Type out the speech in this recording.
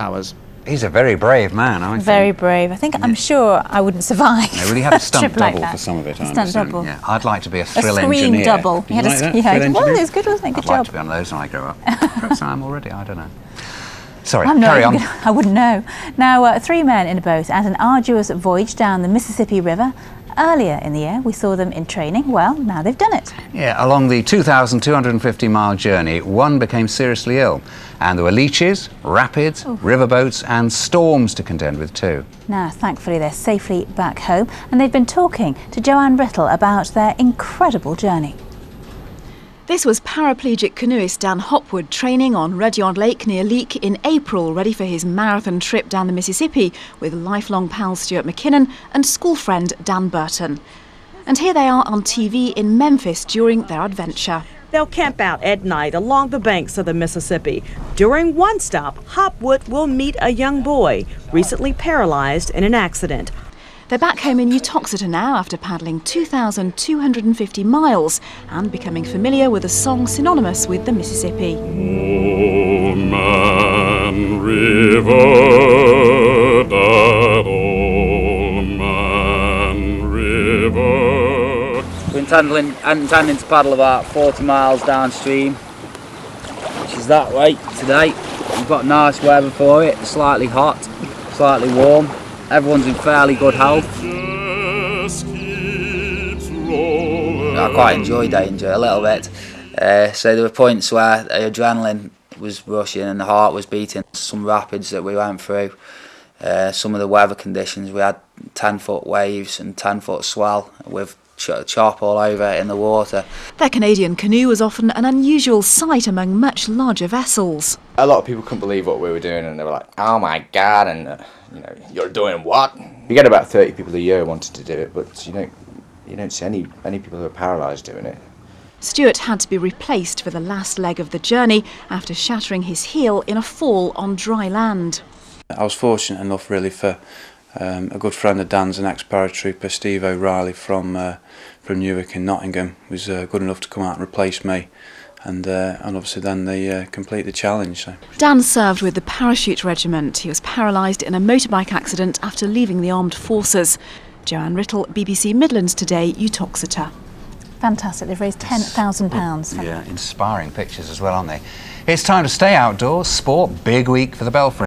hours. He's a very brave man, I think. Very brave. I think, I'm sure I wouldn't survive. No, well, he had a stunt double like for some of it, I stunt understand. double. Yeah, I'd like to be a thrill screen engineer. double. Did you like that? Thrill Well, engineer? it was good, wasn't it? Good I'd like job. to be on those when I grow up. Perhaps I am already, I don't know. Sorry, I'm not carry on. I wouldn't know. Now, 3 men in a boat and an arduous voyage down the Mississippi River. Earlier in the year, we saw them in training. Well, now they've done it. Yeah, along the 2,250-mile journey, one became seriously ill. And there were leeches, rapids, riverboats and storms to contend with too. Now, thankfully, they're safely back home. And they've been talking to Joanne Rittall about their incredible journey. This was paraplegic canoeist Dan Hopwood training on Rudyard Lake near Leek in April, ready for his marathon trip down the Mississippi with lifelong pal Stuart McKinnon and school friend Dan Burton. And here they are on TV in Memphis during their adventure. They'll camp out at night along the banks of the Mississippi. During one stop, Hopwood will meet a young boy recently paralyzed in an accident. They're back home in Utoxeter now after paddling 2,250 miles and becoming familiar with a song synonymous with the Mississippi. Old Man River, that old man river. We're intending to paddle about 40 miles downstream, which is that way today. We've got nice weather for it, slightly hot, slightly warm. Everyone's in fairly good health. I quite enjoyed danger a little bit. So there were points where the adrenaline was rushing and the heart was beating. Some rapids that we went through, some of the weather conditions, we had 10-foot waves and 10-foot swell with chop all over in the water. Their Canadian canoe was often an unusual sight among much larger vessels. A lot of people couldn't believe what we were doing and they were like, oh my God, and you know, you're doing what? You get about 30 people a year wanted to do it, but you don't see any people who are paralysed doing it. Stuart had to be replaced for the last leg of the journey after shattering his heel in a fall on dry land. I was fortunate enough really for a good friend of Dan's, an ex-paratrooper, Steve O'Reilly from Newark in Nottingham, was good enough to come out and replace me. And obviously then they complete the challenge. So. Dan served with the Parachute Regiment. He was paralysed in a motorbike accident after leaving the armed forces. Joanne Rittall, BBC Midlands Today, Utoxeter. Fantastic. They've raised £10,000. Yeah, inspiring pictures as well, aren't they? It's time to stay outdoors. Sport, big week for the Belfry.